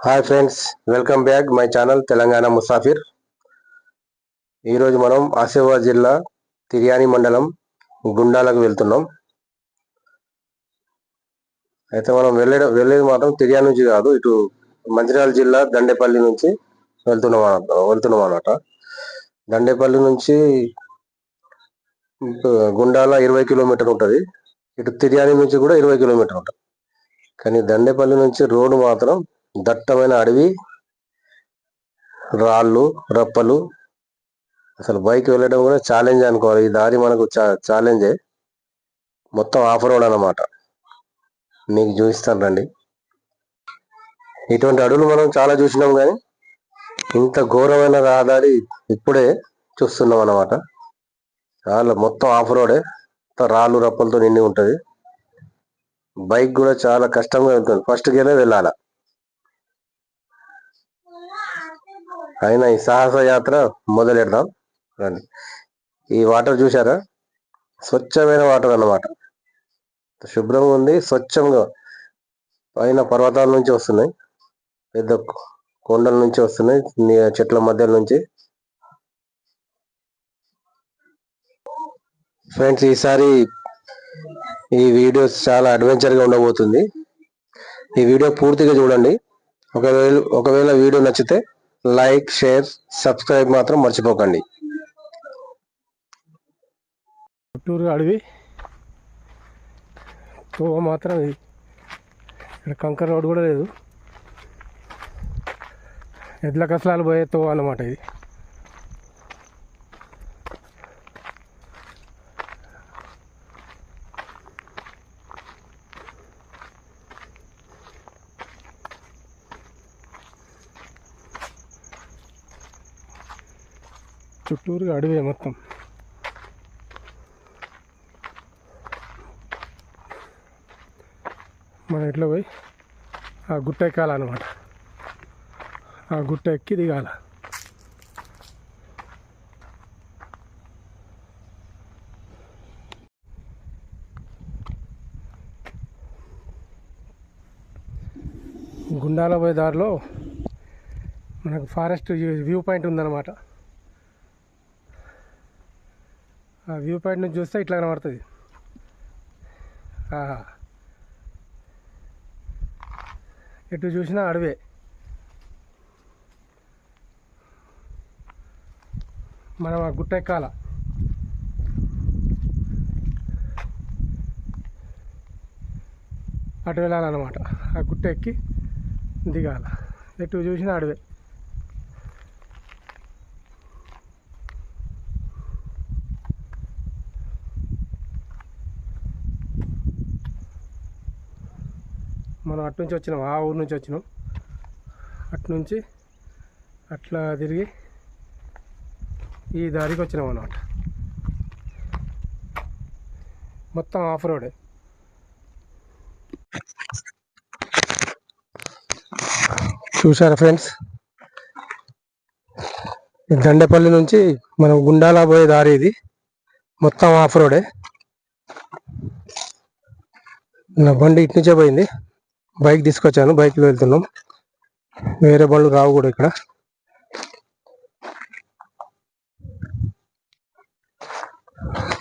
Hi friends, welcome back my channel Telangana Musafir. ఈరోజు మనం ఆసిఫాబాద్ జిల్లా తిర్యాని మండలం గుండాలకు వెళ్తున్నాం. అయితే మనం వెళ్ళేది మాత్రం తిర్యాని నుంచి కాదు, ఇటు మంచిర్యాల జిల్లా దండేపల్లి నుంచి వెళ్తున్నాం అన్నమాట. దండేపల్లి నుంచి గుండాల 20 కిలోమీటర్ ఉంటుంది. ఇటు తిర్యాని నుంచి కూడా 20 కిలోమీటర్ ఉంటుంది. కానీ దండేపల్లి నుంచి రోడ్డు మాత్రం దట్టమైన అడవి, రాళ్ళు, రప్పలు. అసలు బైక్ వెళ్ళడం కూడా ఛాలెంజ్ అనుకోవాలి. ఈ దారి మనకు ఛాలెంజే. మొత్తం ఆఫ్ రోడ్ అన్నమాట. మీకు చూపిస్తాను రండి. ఇటువంటి అడవులు మనం చాలా చూసినాం, కానీ ఇంత ఘోరమైన రహదారి ఇప్పుడే చూస్తున్నాం అన్నమాట. చాలా మొత్తం ఆఫ్ రోడే, రాళ్ళు రప్పలతో నిండి ఉంటుంది. బైక్ కూడా చాలా కష్టంగా వెళ్తుంది. ఫస్ట్ గేరే వెళ్ళాల. అయినా ఈ సాహస యాత్ర మొదలెడదాం రండి. ఈ వాటర్ చూసారా? స్వచ్ఛమైన వాటర్ అన్నమాట. శుభ్రంగా ఉంది, స్వచ్ఛంగా. పైన పర్వతాల నుంచి వస్తున్నాయి, పెద్ద కొండల నుంచి వస్తున్నాయి, చెట్ల మధ్య నుంచి. ఫ్రెండ్స్, ఈసారి ఈ వీడియోస్ చాలా అడ్వెంచర్గా ఉండబోతుంది. ఈ వీడియో పూర్తిగా చూడండి. ఒకవేళ వీడియో నచ్చితే లైక్, షేర్, సబ్స్క్రైబ్ మాత్రం మర్చిపోకండి. చుట్టూరు అడవి, తోవ మాత్రం ఇక్కడ కంకర్ రోడ్ కూడా లేదు. ఎడ్ల కసలాలు పోయే తోవ అన్నమాట ఇది. చుట్టూరు అడవే మొత్తం. మనం ఇట్లా పోయి ఆ గుట్ట ఎక్కాలన్నమాట. ఆ గుట్ట ఎక్కి దిగాల. గుండాల పోయే దారిలో మనకు ఫారెస్ట్ వ్యూ పాయింట్ ఉందన్నమాట. ఆ వ్యూ పాయింట్ నుంచి చూస్తే ఇట్లా కనబడుతుంది. ఎటు చూసినా అడవే. మనం ఆ గుట్ట ఎక్కాల. అటు వెళ్ళాలన్నమాట. ఆ గుట్ట ఎక్కి దిగాల. ఎటు చూసినా అడవే. మనం అటు నుంచి వచ్చినాం, ఆ ఊరు నుంచి వచ్చినాం. అటు నుంచి అట్లా తిరిగి ఈ దారికి వచ్చినాం అన్నమాట. మొత్తం ఆఫ్ రోడే. చూసారా ఫ్రెండ్స్? దండేపల్లి నుంచి మనం గుండాల పోయే దారి ఇది. మొత్తం ఆఫ్ రోడే. నా బండి ఇటు నుంచే పోయింది. బైక్ తీసుకొచ్చాను, బైక్లో వెళ్తున్నాం. వేరే బండ్లు రావు కూడా ఇక్కడ.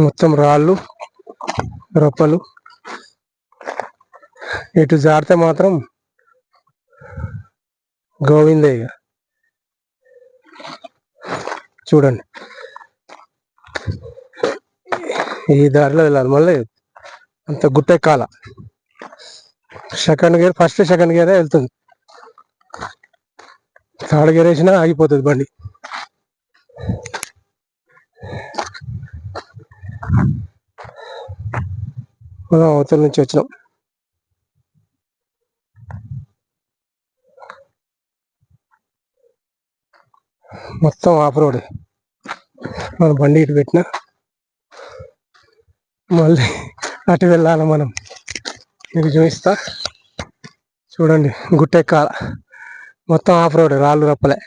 మొత్తం రాళ్ళు, రప్పలు. ఇటు జారితే మాత్రం గోవిందే. ఇక చూడండి, ఈ దారిలో వెళ్ళాలి. మళ్ళీ అంత గుట్టెక్కాల. ఫస్ట్ సెకండ్ గేరే వెళ్తుంది. థర్డ్ గేర్ వేసినా ఆగిపోతుంది బండి. మనం అవతల నుంచి వచ్చినాం. మొత్తం ఆఫ్ రోడ్. మన బండి ఇటు పెట్టినా మళ్ళీ అటు వెళ్ళాలి మనం. మీకు చూపిస్తా చూడండి. గుట్టెక్కాల. మొత్తం ఆఫ్ రోడ్, రాళ్ళు రప్పలే.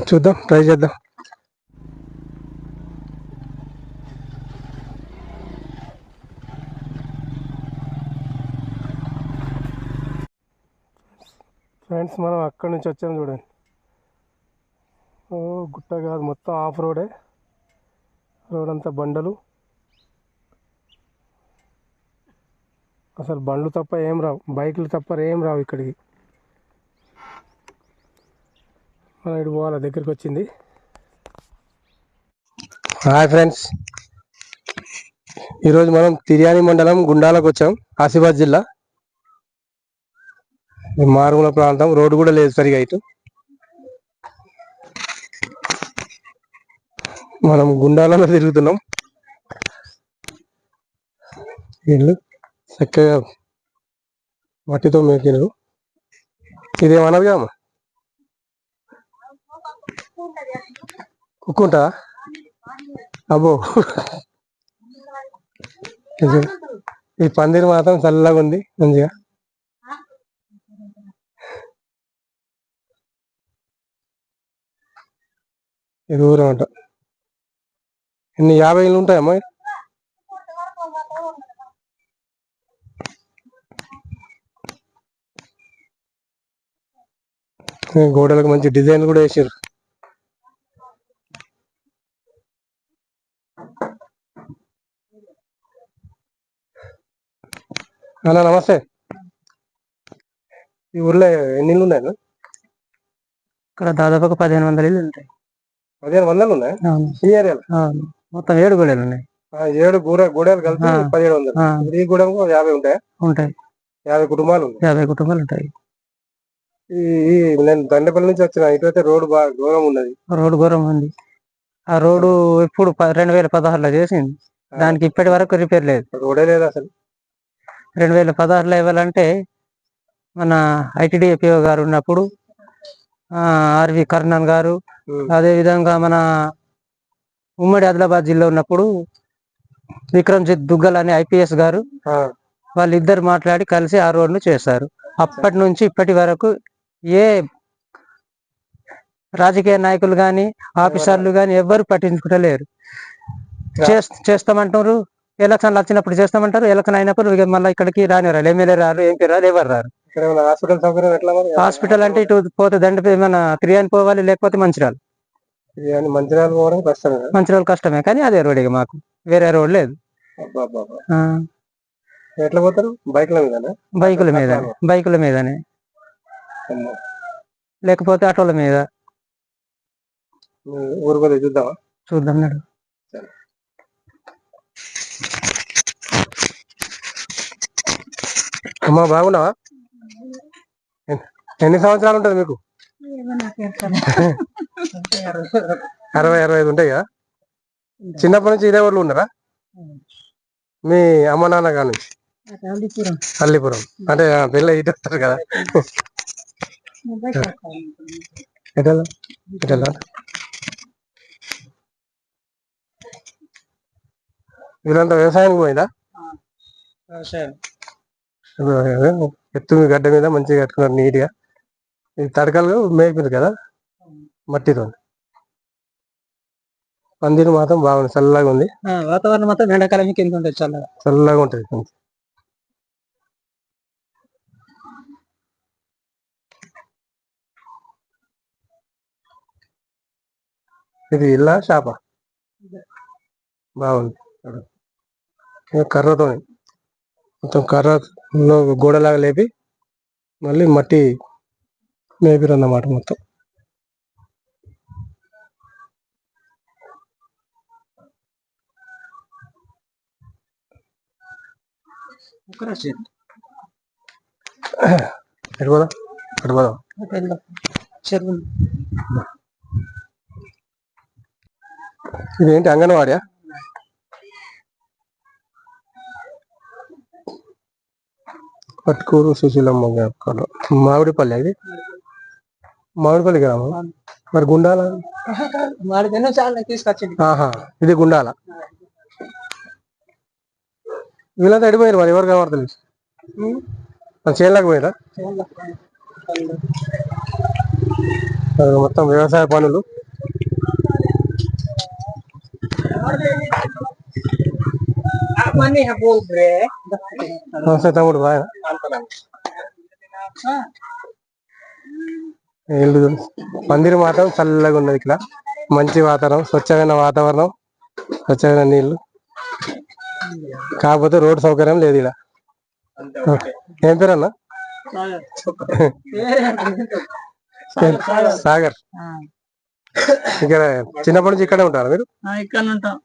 చూద్దాం, ట్రై చేద్దాం. ఫ్రెండ్స్ మనం అక్కడి నుంచి వచ్చాము చూడండి. ఓ గుట్ట కాదు, మొత్తం ఆఫ్ రోడే. రోడ్ అంతా బండలు, అసలు బండ్లు తప్ప ఏం రావు, బైకులు తప్ప ఏం రావు ఇక్కడికి. మనం ఇటు పోవాలి, దగ్గరికి వచ్చింది. హాయ్ ఫ్రెండ్స్, ఈరోజు మనం తిర్యాని మండలం గుండాలకు వచ్చాం, ఆసిఫాబాద్ జిల్లా. మారుమూల ప్రాంతం, రోడ్డు కూడా లేదు సరిగా ఇటు. మనం గుండాలలో తిరుగుతున్నాం. వీళ్ళు చక్కగా మట్టితో మేకినారు. ఇదేమన్నదిగా అమ్మ, కుక్కుంటా అబ్బో. ఈ పందిరి మాత్రం చల్లగా ఉంది మంచిగా. ఇది ఊరం అంట. ఎన్ని 50 ఇళ్ళు ఉంటాయమ్మా? గోడలకు మంచి డిజైన్ కూడా వేసారు. అన్నా నమస్తే. ఈ ఊర్లో ఎన్ని ఇళ్ళు ఉన్నాయి? ఇక్కడ దాదాపు 1500 ఇల్లు ఉంటాయి. 1500 ఉన్నాయి ఈ ఏరియాలో. మొత్తం 7 గూడెలు ఉన్నాయి. 7 గూడెలు కలిపి 1700. ఈ గూడెం 50 ఉంటాయి. 50 కుటుంబాలు ఉన్నాయి. 50 కుటుంబాలు ఉంటాయి. నేను దండపల్లి నుంచి వచ్చిన, ఇటువైతే రోడ్డు బాగా ఘోరం ఉన్నది. రోడ్డు ఘోరం ఉంది. ఆ రోడ్డు ఇప్పుడు 2016లో చేసింది. దానికి ఇప్పటి వరకు రిపేర్ లేదు, రోడే లేదు అసలు. 2016లో ఇవ్వాలంటే మన ITDA గారు ఉన్నప్పుడు, ఆర్వి కర్ణన్ గారు, అదే విధంగా మన ఉమ్మడి ఆదిలాబాద్ జిల్లా ఉన్నప్పుడు విక్రమ్జిత్ దుగ్గల్ అనే IPS గారు, వాళ్ళిద్దరు మాట్లాడి కలిసి ఆ రోడ్ను చేశారు. అప్పటి నుంచి ఇప్పటి వరకు ఏ రాజకీయ నాయకులు కానీ ఆఫీసర్లు కానీ ఎవ్వరు పట్టించుకుంటలేరు. చేస్తామంటారు, ఎలక్షన్లు వచ్చినప్పుడు చేస్తామంటారు, ఎలక్షన్ అయినప్పుడు మళ్ళీ ఇక్కడికి రానిరారు. ఎమ్మెల్యే రారు, MP రారు, ఎవరు రారు. హాస్పిటల్ సౌకర్యం ఎట్లా? హాస్పిటల్ అంటే ఇటు పోతే మన తిరియాని పోవాలి, లేకపోతే మంచిర్యాల. మంచిర్యాల పోవడం కష్టమే. మంచిర్యాల కష్టమే, కానీ అదే రోడ్ ఇక మాకు వేరే రోడ్ లేదు. ఎట్లా పోతారు? బైకుల మీదనే, లేకపోతే ఆటోల మీద. ఊరు పోతే చూద్దామా? చూద్దాం నాడు. అమ్మా బాగున్నావా? ఎన్ని సంవత్సరాలు ఉంటుంది మీకు? 60-65 ఉంటాయి కదా. చిన్నప్పటి నుంచి ఇదే ఊర్లో ఉన్నారా? మీ అమ్మ నాన్న కానీ? అల్లిపురం అంటే పిల్ల ఇటు వస్తారు కదా. వీళ్ళంతా వ్యవసాయానికి పోయిందా? ఎత్తు గడ్డ మీద మంచిగా కట్టుకున్నారు నీట్గా. ఇది తడకలు మేపింది కదా మట్టితో. పందిరి మాత్రం బాగుంది, చల్లగా ఉంది. వాతావరణం మాత్రం ఎండాకాలం కింద ఉంటుంది, చల్లగా ఉంటుంది. ఇది ఇల్లా షాపా? బాగుంది. కర్రతో మొత్తం కర్రలో గోడలాగా లేపి మళ్ళీ మట్టి మేపిరన్నమాట మొత్తం. ఇదేంటి అంగన్వాడియా? పట్కూరు సుశీలమ్మ జ్ఞాపకాలు. మామిడిపల్లి, అది మామిడిపల్లి గ్రామం. మరి గుండాల తీసుకొచ్చింది. ఇది గుండాల. వీళ్ళంతా ఎడిపోయారు, మరి ఎవరు కనబడతలేదు. చేయలేకపోయారా? మొత్తం వ్యవసాయ పనులు. నమస్తే తమ్ముడు, బాగా ఇల్లు పందిరి మాత్రం చల్లగా ఉన్నది ఇక్కడ. మంచి వాతావరణం, స్వచ్ఛమైన వాతావరణం, స్వచ్ఛమైన నీళ్లు. కాకపోతే రోడ్డు సౌకర్యం లేదు ఇక్కడ. ఏం పేరు అన్న? సాగర్. ఇక్కడ చిన్నప్పటి నుంచి ఇక్కడే ఉంటారా మీరు? ఇక్కడ ఉంటాం.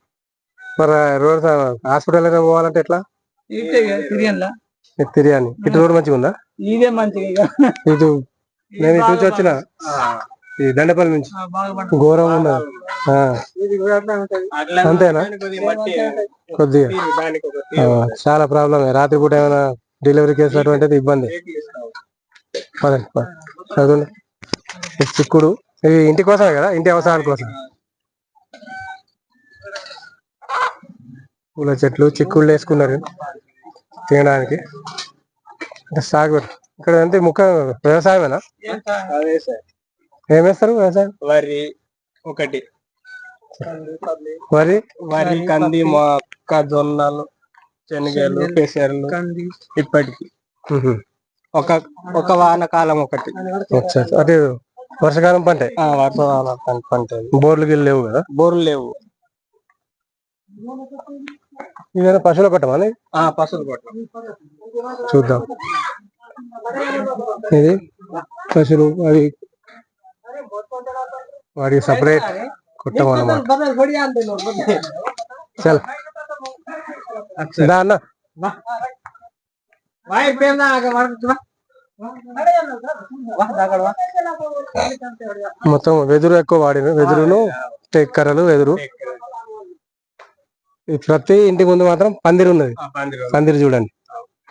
మరి రోడ్ హాస్పిటల్ పోవాలంటే ఎట్లా? తిరియాని. ఇటు రోడ్ మంచిగా ఉందా? ఇదే మంచిగా. ఇటు నేను ఇటు నుంచి వచ్చిన ఈ దండపల్లి నుంచి. ఘోరంగా ఉన్నది. అంతేనా? కొద్దిగా చాలా ప్రాబ్లం. రాత్రిపూట ఏమైనా డెలివరీ కేసు అటువంటిది ఇబ్బంది. పదండి చదువుండి. చిక్కుడు ఇవి ఇంటి కోసమే కదా, ఇంటి అవసరాల కోసం. పూల చెట్లు, చిక్కుళ్ళు వేసుకున్నారు తినడానికి. సాగు ఇక్కడ అంటే ముఖ్య వ్యవసాయమేనా? ఏమేస్తారు వ్యవసాయం? వరి ఒకటి, వరి, కంది, మొక్కజొన్నలు, శనగలు, పెసర్లు. ఇప్పటికి ఒక వానకాలం ఒకటి. అంటే వర్షాకాలం పంట. వర్షాకాలం పంట. బోర్లు గిల్లు లేవు కదా? బోర్లు లేవు. ఇదేనా పశువుల కొట్టమా? పశువులు కొట్టం. చూద్దాం. ఇది పశువులు, అవి వాటికి సపరేట్ కొట్టం అన్నమాట. చల్ అన్న. మొత్తం వెదురు ఎక్కువ వాడిన, వెదురును టెక్కరలు, వెదురు. ప్రతి ఇంటి ముందు మాత్రం పందిరి ఉన్నది. పందిరి చూడండి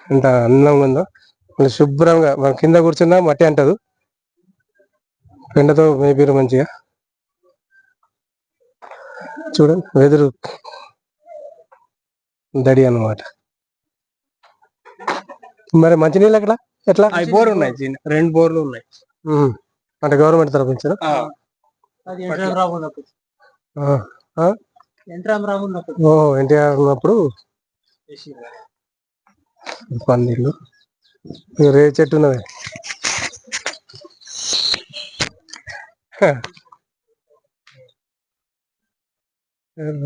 ఎంత అందంగా ఉందో. శుభ్రంగా కింద కూర్చున్నా మట్టి అంటదు. పెండతో మేపీరు మంచిగా. చూడండి వెదురు దడి అన్నమాట. మరి మంచినీళ్ళు ఎక్కడ ఎట్లా? బోర్ ఉన్నాయి, 2 బోర్లు ఉన్నాయి. అంటే గవర్నమెంట్ తరఫు నుంచి ఎన్టీఆర్ ఉన్నప్పుడు పందిళ్ళు. రే చెట్టు ఉన్నది.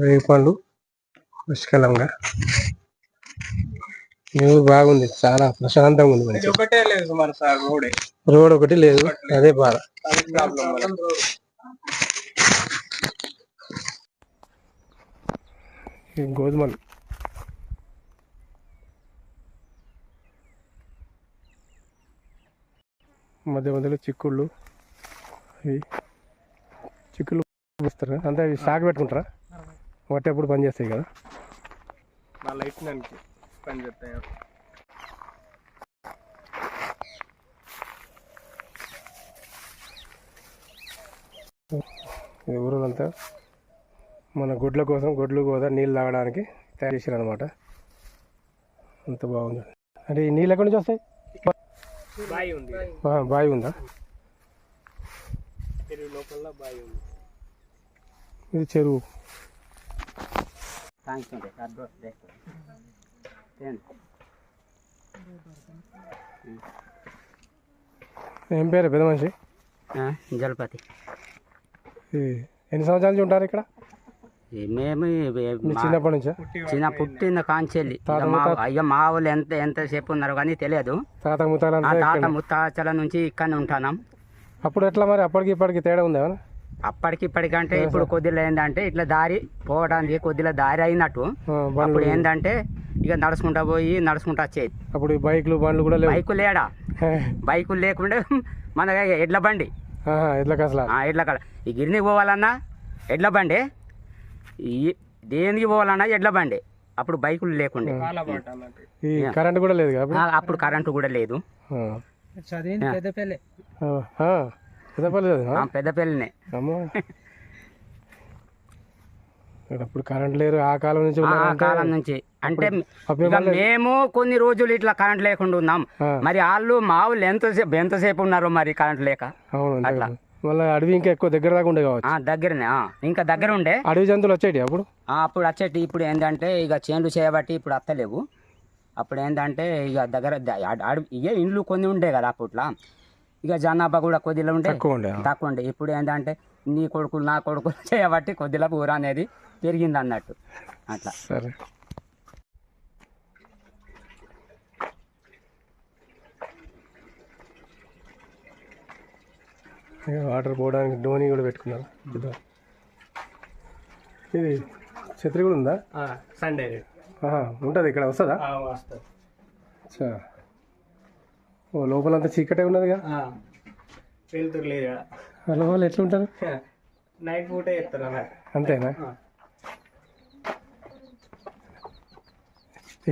రేగు పండ్లు పుష్కలంగా. న్యూస్ బాగుంది, చాలా ప్రశాంతంగా ఉంది. ఒకటే లేదు మరి సార్, రోడ్ ఒకటి లేదు, అదే బాధ. గోధుమలు మధ్య మధ్యలో చిక్కుళ్ళు, అవి చిక్కుళ్ళు ఇస్తారు అంతే. అవి సాగు పెట్టుకుంటారా? వాటి ఎప్పుడు పని చేస్తాయి కదా? లైట్ పని చేస్తాయి. ఇది ఊరులంతా మన గుడ్ల కోసం, గుడ్లు కూడా నీళ్ళు తాగడానికి తయారు చేసారు అనమాట. అంత బాగుంది. అంటే ఈ నీళ్ళు ఎక్కడి నుంచి వస్తాయి? బాయి ఉంది. బావి ఉందా? చెరువు లోపల బాయి ఉంది. ఇది చెరువు. ఏం పేరు పెద్ద మనిషి? జలపతి. ఎన్ని సంవత్సరాల నుంచి ఉంటారు ఇక్కడ? మేము చిన్నప్పటి నుంచా? పుట్టిన కాంచెల్లి. ఇక మా వాళ్ళు ఎంతసేపు ఉన్నారు కానీ తెలియదు. తాత ముత్తాతల నుంచి ఇక్కడనే ఉంటున్నాం. అప్పుడు ఎట్లా మరి? అప్పటికి ఇప్పటికి తేడా ఉందా? ఇప్పటికంటే ఇప్పుడు కొద్దిగా ఏంటంటే ఇట్లా దారి పోవడానికి కొద్దిగా దారి అయినట్టు. అప్పుడు ఏంటంటే ఇక నడుచుకుంటా వచ్చేది. అప్పుడు బైకులు బండ్లు కూడా లేవు. బైకు లేడా? బైకులు లేకుండా మన ఎడ్ల బండి. ఎడ్ల కాడ ఈ గిరినికి పోవాలన్నా ఎడ్ల బండి, దేనికి పోవాలన్నా ఎడ్ల బండి. అప్పుడు బైకులు లేకుండే. కరెంట్ కూడా లేదు. అప్పుడు కరెంటు కూడా లేదు. పెద్దపల్లినే. అప్పుడు కరెంట్ లేరు ఆ కాలం నుంచి. అంటే మేము కొన్ని రోజులు ఇట్లా కరెంట్ లేకుండా ఉన్నాం. మరి మా వాళ్ళు ఎంతసేపు ఉన్నారు మరి కరెంట్ లేక. అట్లా మళ్ళీ అడవి ఇంకా ఎక్కువ దగ్గర దాకా ఉండే కావచ్చు. దగ్గరనే, ఇంకా దగ్గర ఉండే. అడవి జంతువులు వచ్చేటి అప్పుడు వచ్చేటి. ఇప్పుడు ఏంటంటే ఇక చేన్లు చేయబట్టి ఇప్పుడు వస్తలేవు. అప్పుడు ఏంటంటే ఇక దగ్గర ఇవే ఇండ్లు కొన్ని ఉండే కదా అప్పట్లో. ఇక జనాభా కూడా కొద్దిలో ఉండే తక్కువ ఉండే తక్కువ ఉండే. ఇప్పుడు ఏంటంటే నీ కొడుకులు నా కొడుకులు చేయబట్టి కొద్దిలో ఊరు అనేది పెరిగింది అన్నట్టు అట్లా. సరే. వాటర్ పోవడానికి ధోని కూడా పెట్టుకున్నారు. ఇది ఛత్రి కూడా ఉందా? సండే ఉంటుంది ఇక్కడ వస్తుందా? వస్తుంది. అచ్చా. ఓ లోపలంతా చీకటే ఉన్నదిగా. వెళ్తురు లేదు వాళ్ళ వాళ్ళు ఎట్లుంటారు? నైట్ పూటే చెప్తారు అంతేనా?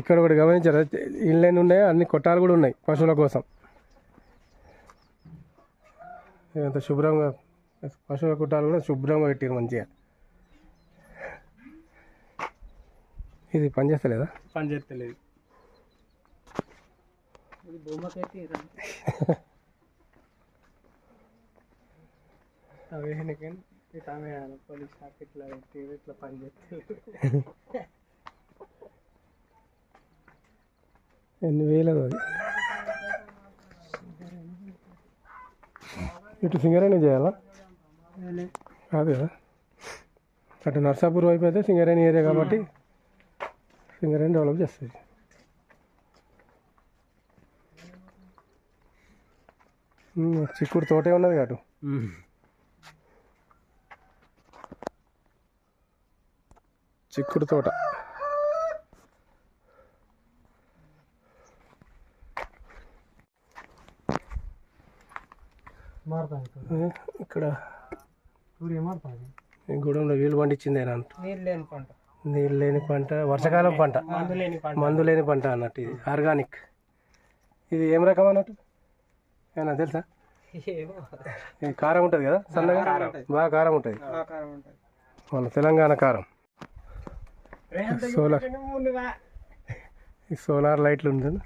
ఇక్కడ ఒకటి గమనించారా, ఇళ్ళని ఉన్నాయో అన్ని కొట్టాలు కూడా ఉన్నాయి పశువుల కోసం. ఇదంతా శుభ్రంగా పశువుల కొట్టాలు కూడా శుభ్రంగా పెట్టారు మంచిగా. ఇది పని చేస్తలేదా? పని చేస్తలేదు. పోలీస్ ఇట్లా ఇట్లా పని చేస్తలేదు. ఎన్ని వేలు అది. ఇటు సింగరేణి చేయాలా? కాదు కదా, అటు నర్సాపూర్ వైపు అయితే సింగరేణి ఏరియా కాబట్టి సింగరేణి డెవలప్ చేస్తుంది. చిక్కుడు తోటే ఉన్నది అటు. చిక్కుడు తోట. ఇక్కడ ఈ గూడెంలో వీలు పండించిందేనా అంట. నీళ్ళు లేని పంట, వర్షాకాలం పంట, మందు లేని పంట అన్నట్టు. ఇది ఆర్గానిక్. ఇది ఏం రకం అన్నట్టు ఏమన్నా తెలుసా? ఇది కారం ఉంటుంది కదా, సన్నగా బాగా కారం ఉంటుంది. మన తెలంగాణ కారం. సోలార్, ఈ సోలార్ లైట్లు ఉంటుంది.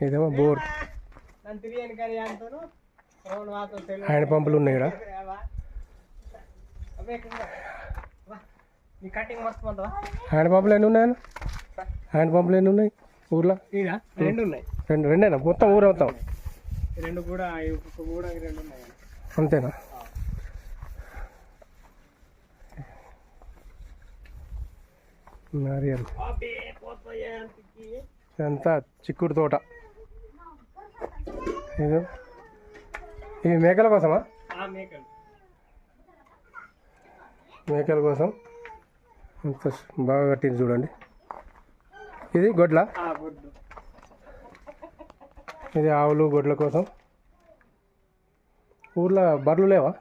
ఇదేమో బోర్. హ్యాండ్ పంపులు ఉన్నాయి ఇక్కడ. హ్యాండ్ పంపులు ఎన్ని ఉన్నాయి? హ్యాండ్ పంపులు ఎన్ని ఉన్నాయి ఊర్లో? రెండు ఉన్నాయి. రెండేనా మొత్తం ఊరు అవుతాం? రెండు కూడా రెండు ఉన్నాయి. అంతేనా? నారియల్. ఇదంతా చిక్కుడు తోట. ఇవి మేకల కోసమా? మేకల కోసం ఇంత బాగా కట్టింది చూడండి. ఇది గొడ్ల, ఇది ఆవులు గొడ్ల కోసం. ఊర్లో బర్రెలు లేవా?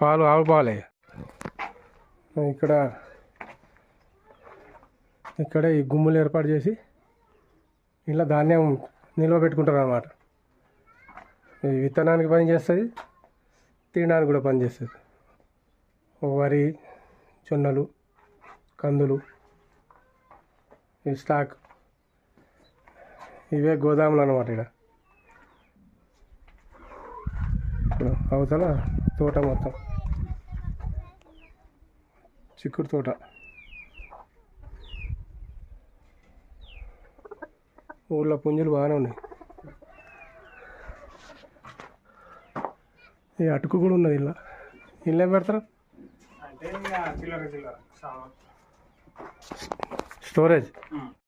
పాలు ఆవు పాలే. ఇక్కడ ఈ గుమ్ములు ఏర్పాటు చేసి ఇలా ధాన్యం నిల్వ పెట్టుకుంటారు అన్నమాట. ఇది విత్తనానికి పని చేస్తుంది, తినడానికి కూడా పని చేస్తుంది. వరి, జొన్నలు, కందులు, ఈ స్టాక్, ఇవే గోదాములు అన్నమాట. ఇక్కడ అవతల తోట మొత్తం చిక్కుడు తోట. ఊళ్ళో పుంజులు బాగానే ఉన్నాయి. ఈ అటుకు కూడా ఉన్నది. ఇల్లు ఏం పెడతారు? అంటే చిల్లర స్టోరేజ్.